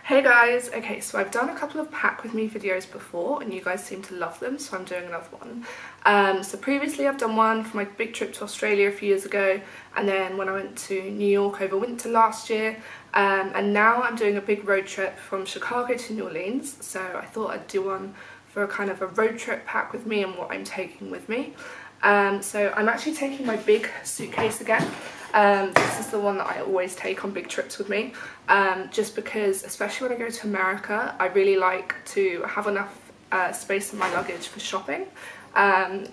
Hey guys, okay, so I've done a couple of pack with me videos before and you guys seem to love them, so I'm doing another one. So previously I've done one for my big trip to Australia a few years ago, and then when I went to New York over winter last year, and now I'm doing a big road trip from Chicago to New Orleans, so I thought I'd do one for a kind of a road trip pack with me and what I'm taking with me. So I'm actually taking my big suitcase again. This is the one that I always take on big trips with me, just because, especially when I go to America, I really like to have enough space in my luggage for shopping.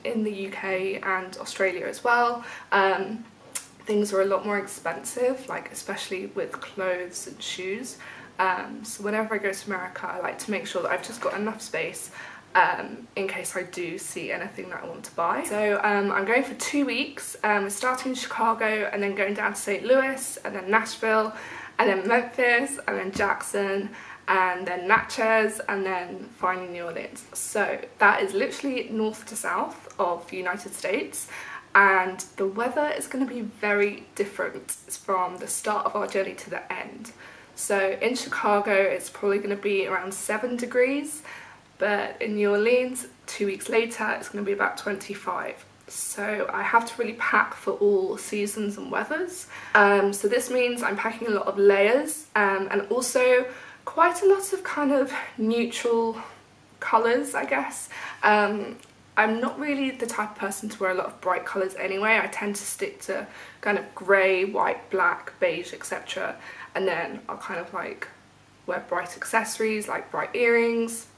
In the UK and Australia as well, things are a lot more expensive, like especially with clothes and shoes. So whenever I go to America, I like to make sure that I've just got enough space in case I do see anything that I want to buy. So I'm going for 2 weeks. We're starting in Chicago and then going down to St. Louis and then Nashville and then Memphis and then Jackson and then Natchez and then finally New Orleans. So that is literally north to south of the United States, and the weather is going to be very different from the start of our journey to the end. So in Chicago it's probably going to be around 7 degrees. But in New Orleans, 2 weeks later, it's going to be about 25. So I have to really pack for all seasons and weathers. So this means I'm packing a lot of layers, and also quite a lot of kind of neutral colours, I guess. I'm not really the type of person to wear a lot of bright colours anyway. I tend to stick to kind of grey, white, black, beige, etc. And then I'll kind of like wear bright accessories like bright earrings.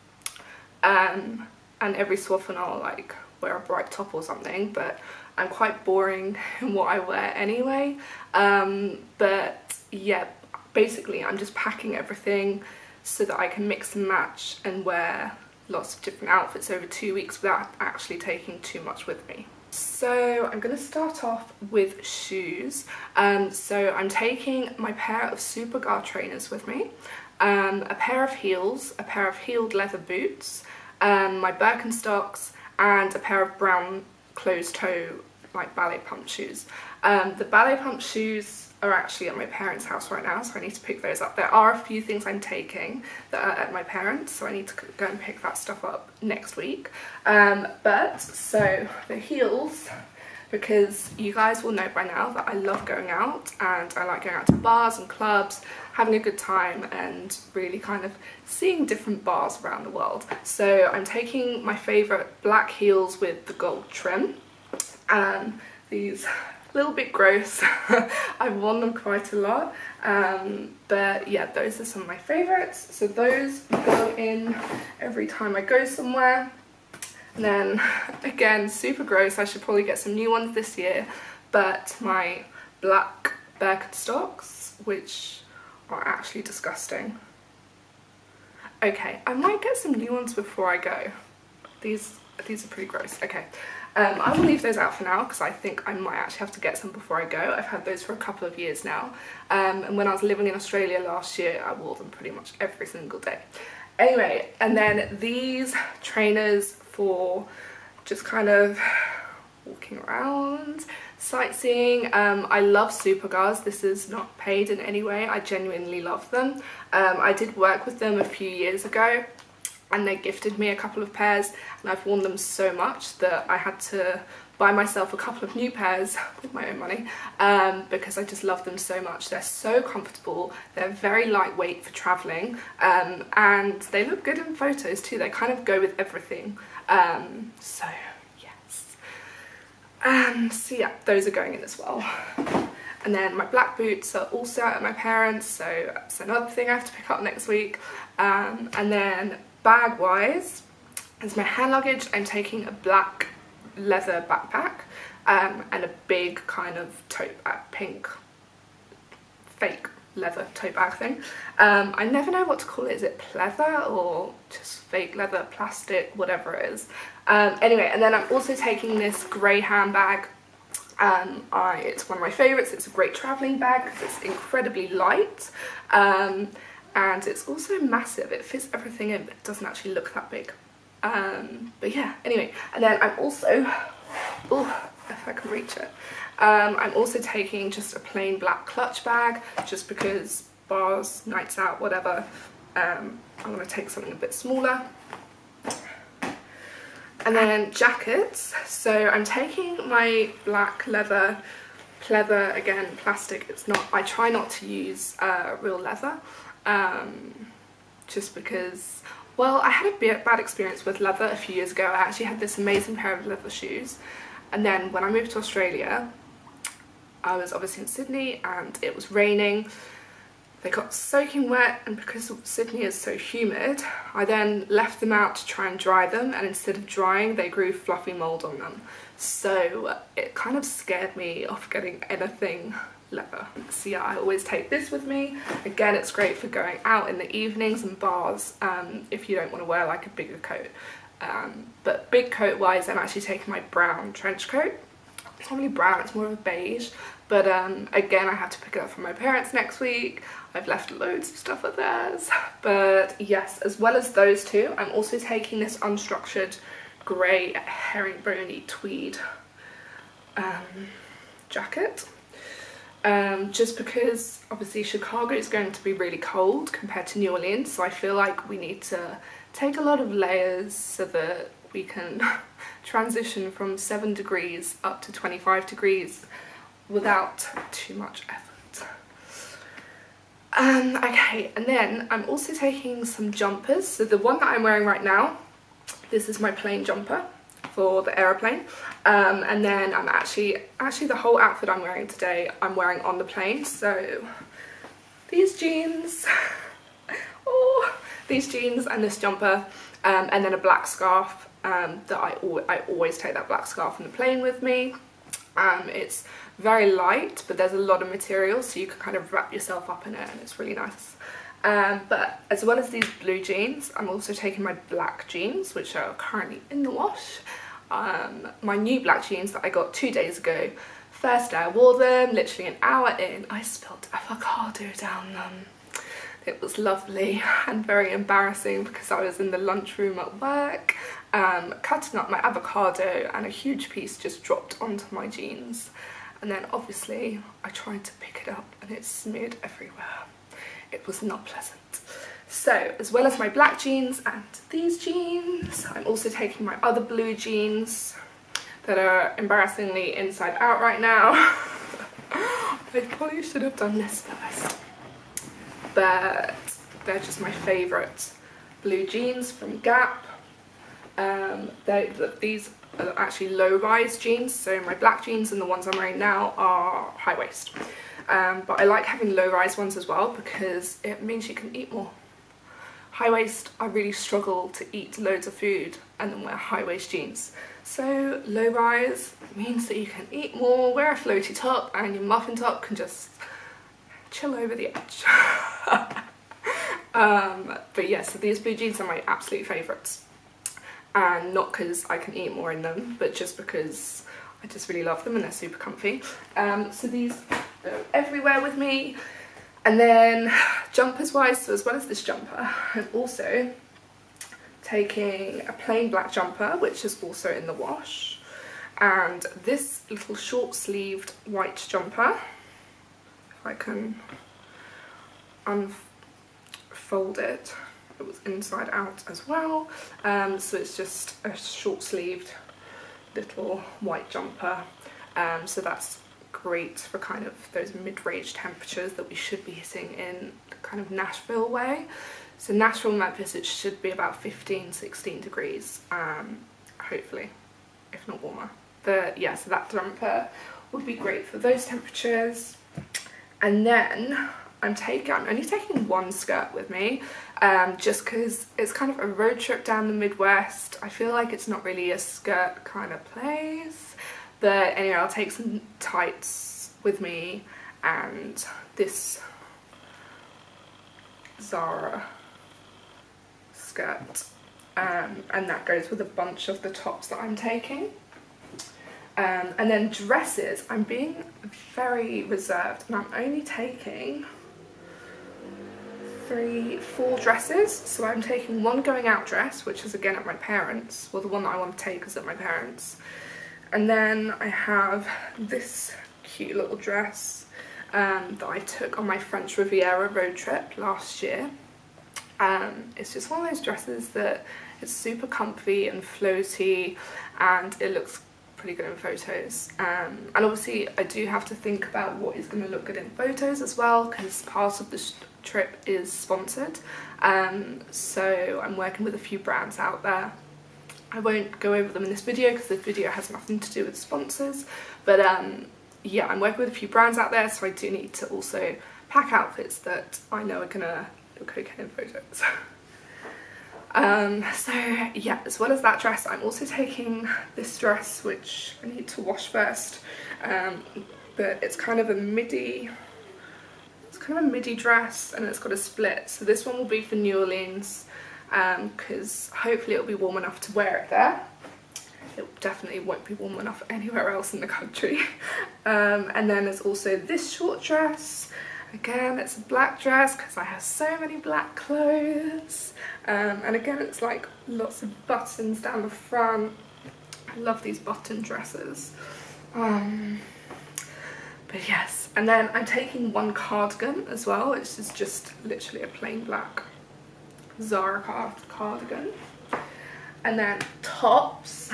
And every so often I'll like wear a bright top or something, but I'm quite boring in what I wear anyway. But yeah, basically I'm just packing everything so that I can mix and match and wear lots of different outfits over 2 weeks without actually taking too much with me. So I'm going to start off with shoes. So I'm taking my pair of Superga trainers with me, a pair of heels, a pair of heeled leather boots, my Birkenstocks, and a pair of brown closed-toe like ballet pump shoes. The ballet pump shoes are actually at my parents' house right now, so I need to pick those up. There are a few things I'm taking that are at my parents', so I need to go and pick that stuff up next week. So the heels, because you guys will know by now that I love going out and I like going out to bars and clubs, having a good time and really kind of seeing different bars around the world. So I'm taking my favourite black heels with the gold trim. These a little bit gross. I've worn them quite a lot, but yeah, those are some of my favourites. So those go in every time I go somewhere. And then again, super gross, I should probably get some new ones this year, but my black Birkenstocks, which are actually disgusting. Okay, I might get some new ones before I go. These are pretty gross. Okay, I will leave those out for now because I think I might actually have to get some before I go. I've had those for a couple of years now, and when I was living in Australia last year, I wore them pretty much every single day. Anyway, and then these trainers for just kind of walking around, sightseeing. I love Supergas. This is not paid in any way. I genuinely love them. I did work with them a few years ago and they gifted me a couple of pairs, and I've worn them so much that I had to buy myself a couple of new pairs with my own money, because I just love them so much. They're so comfortable, they're very lightweight for travelling, and they look good in photos too. They kind of go with everything. So yes. So yeah, those are going in as well. And then my black boots are also at my parents', so that's another thing I have to pick up next week. And then bag wise, as my hand luggage, I'm taking a black leather backpack, and a big kind of tote bag, pink fake leather tote bag thing. I never know what to call it. Is it pleather or just fake leather, plastic, whatever it is. Anyway, and then I'm also taking this grey handbag. It's one of my favourites. It's a great travelling bag because it's incredibly light, and it's also massive. It fits everything in, but it doesn't actually look that big. But yeah, anyway, and then I'm also, oh, if I can reach it, I'm also taking just a plain black clutch bag, just because bars, nights out, whatever, I'm going to take something a bit smaller. And then jackets, so I'm taking my black leather, pleather, again plastic, it's not, I try not to use real leather, just because, well, I had a bad experience with leather a few years ago. I actually had this amazing pair of leather shoes, and then when I moved to Australia, I was obviously in Sydney and it was raining. They got soaking wet, and because Sydney is so humid, I then left them out to try and dry them, and instead of drying they grew fluffy mould on them. So it kind of scared me off getting anything leather. So yeah, I always take this with me. Again, it's great for going out in the evenings and bars, if you don't want to wear like a bigger coat. But big coat wise, I'm actually taking my brown trench coat. It's not really brown, it's more of a beige, but again, I have to pick it up from my parents next week. I've left loads of stuff at theirs, but yes, as well as those two, I'm also taking this unstructured grey herringbony tweed jacket, just because obviously Chicago is going to be really cold compared to New Orleans, so I feel like we need to take a lot of layers so that we can transition from 7 degrees up to 25 degrees without too much effort. Okay, and then I'm also taking some jumpers. So the one that I'm wearing right now, this is my plain jumper for the aeroplane, and then I'm actually the whole outfit I'm wearing today, I'm wearing on the plane. So these jeans, oh, these jeans and this jumper, and then a black scarf. That I always take that black scarf on the plane with me. It's very light, but there's a lot of material, so you can kind of wrap yourself up in it, and it's really nice. But as well as these blue jeans, I'm also taking my black jeans, which are currently in the wash. My new black jeans that I got 2 days ago. First day I wore them, literally an hour in, I spilled avocado down them. It was lovely and very embarrassing because I was in the lunchroom at work, cutting up my avocado, and a huge piece just dropped onto my jeans. And then obviously I tried to pick it up and it smeared everywhere. It was not pleasant. So as well as my black jeans and these jeans, I'm also taking my other blue jeans that are embarrassingly inside out right now. I probably should have done this first, but they're just my favourite blue jeans from Gap. These are actually low-rise jeans, so my black jeans and the ones I'm wearing now are high-waist. But I like having low-rise ones as well because it means you can eat more. High-waist, I really struggle to eat loads of food and then wear high-waist jeans. So low-rise means that you can eat more, wear a floaty top, and your muffin top can just chill over the edge. But yeah, so these blue jeans are my absolute favourites, and not because I can eat more in them, but just because I just really love them and they're super comfy. So these are everywhere with me. And then jumpers wise, so as well as this jumper, I'm also taking a plain black jumper, which is also in the wash, and this little short sleeved white jumper. If I can unfold it, it was inside out as well, so it's just a short sleeved little white jumper, so that's great for kind of those mid-range temperatures that we should be hitting in kind of Nashville way. So Nashville, Memphis, it should be about 15-16 degrees, hopefully, if not warmer. But yeah, so that jumper would be great for those temperatures. And then I'm only taking one skirt with me, just because it's kind of a road trip down the Midwest. I feel like it's not really a skirt kind of place. But anyway, I'll take some tights with me and this Zara skirt, and that goes with a bunch of the tops that I'm taking. And then dresses, I'm being very reserved and I'm only taking 4 dresses. So I'm taking one going out dress, which is again at my parents', well, the one that I want to take is at my parents'. And then I have this cute little dress that I took on my French Riviera road trip last year. It's just one of those dresses that it's super comfy and floaty, and it looks pretty good in photos. And obviously I do have to think about what is going to look good in photos as well, because part of this trip is sponsored. So I'm working with a few brands out there. I won't go over them in this video because this video has nothing to do with sponsors, but yeah, I'm working with a few brands out there, so I do need to also pack outfits that I know are gonna look okay in photos. So yeah, as well as that dress, I'm also taking this dress, which I need to wash first, but it's kind of a midi, dress, and it's got a split. So this one will be for New Orleans, because hopefully it'll be warm enough to wear it there. It definitely won't be warm enough anywhere else in the country. And then there's also this short dress. Again, it's a black dress because I have so many black clothes. And again, it's like lots of buttons down the front. I love these button dresses. But yes, and then I'm taking one cardigan as well, which is just literally a plain black Zara cardigan. And then tops.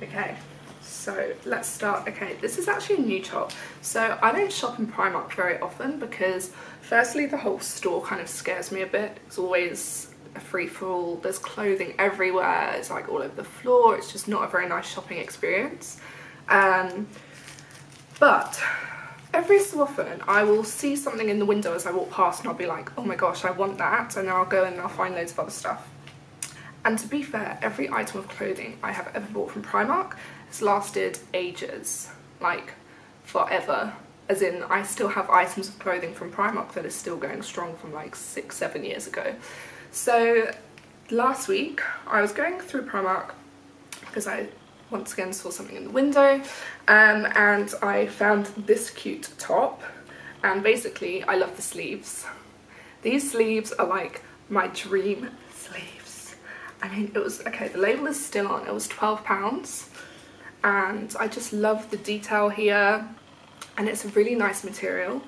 Okay, so let's start. Okay, this is actually a new top. So I don't shop in Primark very often because firstly the whole store kind of scares me a bit. It's always a free-for-all, there's clothing everywhere, it's like all over the floor, it's just not a very nice shopping experience. But every so often I will see something in the window as I walk past and I'll be like, oh my gosh, I want that, and then I'll go and I'll find loads of other stuff. And to be fair, every item of clothing I have ever bought from Primark has lasted ages, like forever. As in, I still have items of clothing from Primark that are still going strong from like 6-7 years ago. So last week I was going through Primark because I once again saw something in the window, and I found this cute top, and basically I love the sleeves. These sleeves are like my dream sleeves. I mean, it was, okay, the label is still on, it was £12, and I just love the detail here, and it's a really nice material.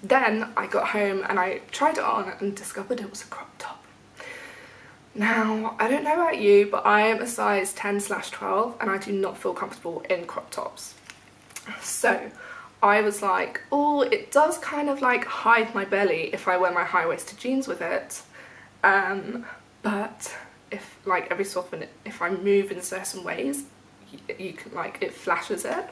Then I got home and I tried it on and discovered it was a crop top. Now, I don't know about you, but I am a size 10/12 and I do not feel comfortable in crop tops. So I was like, oh, it does kind of like hide my belly if I wear my high-waisted jeans with it. But if like every so often, if I move in certain ways, you can like, it flashes it.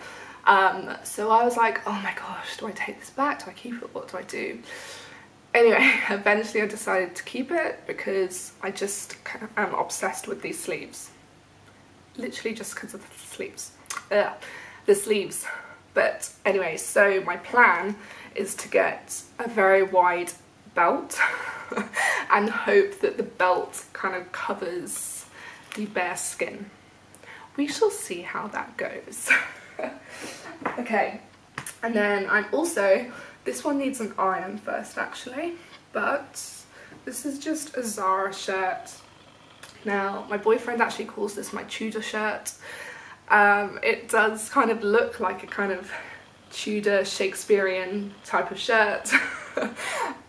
So I was like, oh my gosh, do I take this back? Do I keep it? What do I do? Anyway, eventually I decided to keep it because I just am obsessed with these sleeves. Literally just because of the sleeves. The sleeves. But anyway, so my plan is to get a very wide belt and hope that the belt kind of covers the bare skin. We shall see how that goes. Okay, and then I'm also, this one needs an iron first actually, but this is just a Zara shirt. Now, my boyfriend actually calls this my Tudor shirt. It does kind of look like a kind of Tudor Shakespearean type of shirt,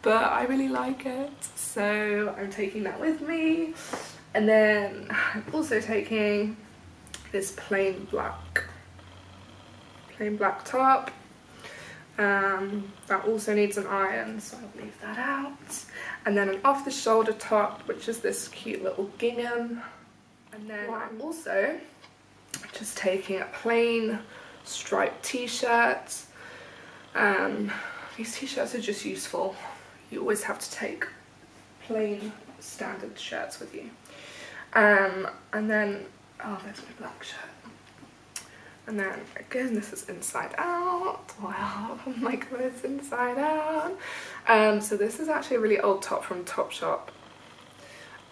but I really like it, so I'm taking that with me. And then I'm also taking this plain black top. That also needs an iron, so I'll leave that out. And then an off-the-shoulder top, which is this cute little gingham. And then I'm also just taking a plain striped t-shirt. These t-shirts are just useful. You always have to take plain standard shirts with you. And then, oh, there's my black shirt. And then again, this is inside out. Wow, my clothes inside out. So this is actually a really old top from Topshop,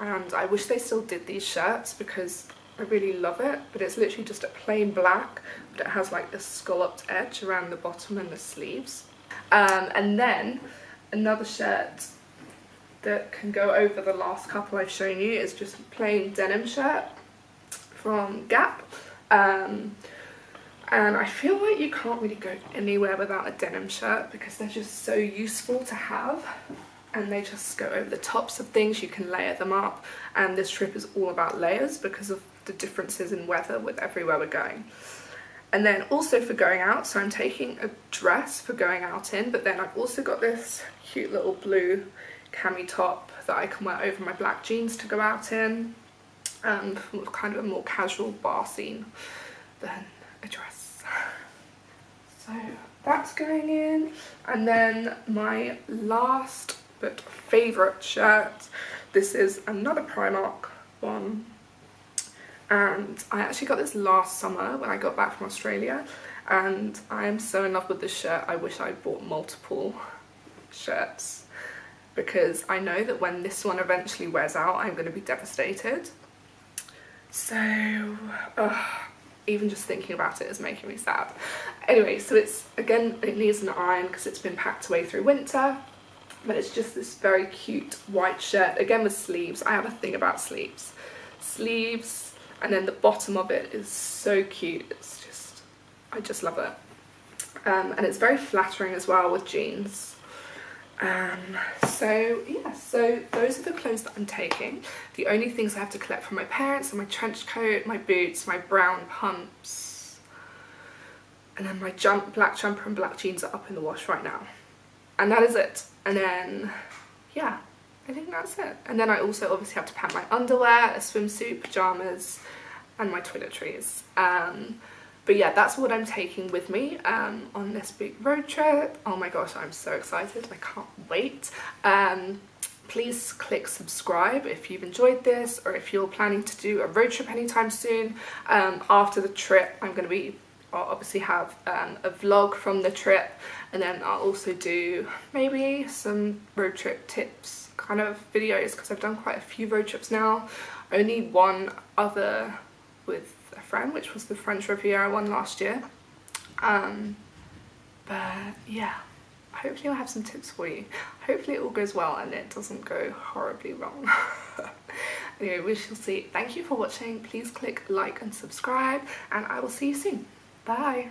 and I wish they still did these shirts because I really love it. But it's literally just a plain black, but it has like a scalloped edge around the bottom and the sleeves. And then another shirt that can go over the last couple I've shown you is just a plain denim shirt from Gap. And I feel like you can't really go anywhere without a denim shirt because they're just so useful to have. and they just go over the tops of things. You can layer them up, and this trip is all about layers because of the differences in weather with everywhere we're going. And then also for going out, so I'm taking a dress for going out in, but then I've also got this cute little blue cami top that I can wear over my black jeans to go out in, kind of a more casual bar scene than a dress. So that's going in. And then my last but favourite shirt, this is another Primark one, and I actually got this last summer when I got back from Australia, and I am so in love with this shirt. I wish I bought multiple shirts because I know that when this one eventually wears out, I'm going to be devastated. So even just thinking about it is making me sad. Anyway, so it's, again, it needs an iron because it's been packed away through winter, but it's just this very cute white shirt, again with sleeves. I have a thing about sleeves. Sleeves, and then the bottom of it is so cute. It's just, I just love it. And it's very flattering as well with jeans. So yeah, so those are the clothes that I'm taking. The only things I have to collect from my parents are my trench coat, my boots, my brown pumps, and then my black jumper and black jeans are up in the wash right now. And that is it. And then, yeah, I think that's it. And then I also obviously have to pack my underwear, a swimsuit, pyjamas, and my toiletries. But yeah, that's what I'm taking with me on this big road trip. Oh my gosh, I'm so excited. I can't wait. Please click subscribe if you've enjoyed this, or if you're planning to do a road trip anytime soon. After the trip, I'll obviously have a vlog from the trip, and then I'll also do maybe some road trip tips kind of videos, because I've done quite a few road trips now. Only one other with a friend, which was the French Riviera one last year. But yeah, hopefully I'll have some tips for you. Hopefully it all goes well and it doesn't go horribly wrong. Anyway, we shall see. Thank you for watching. Please click like and subscribe, and I will see you soon. Bye.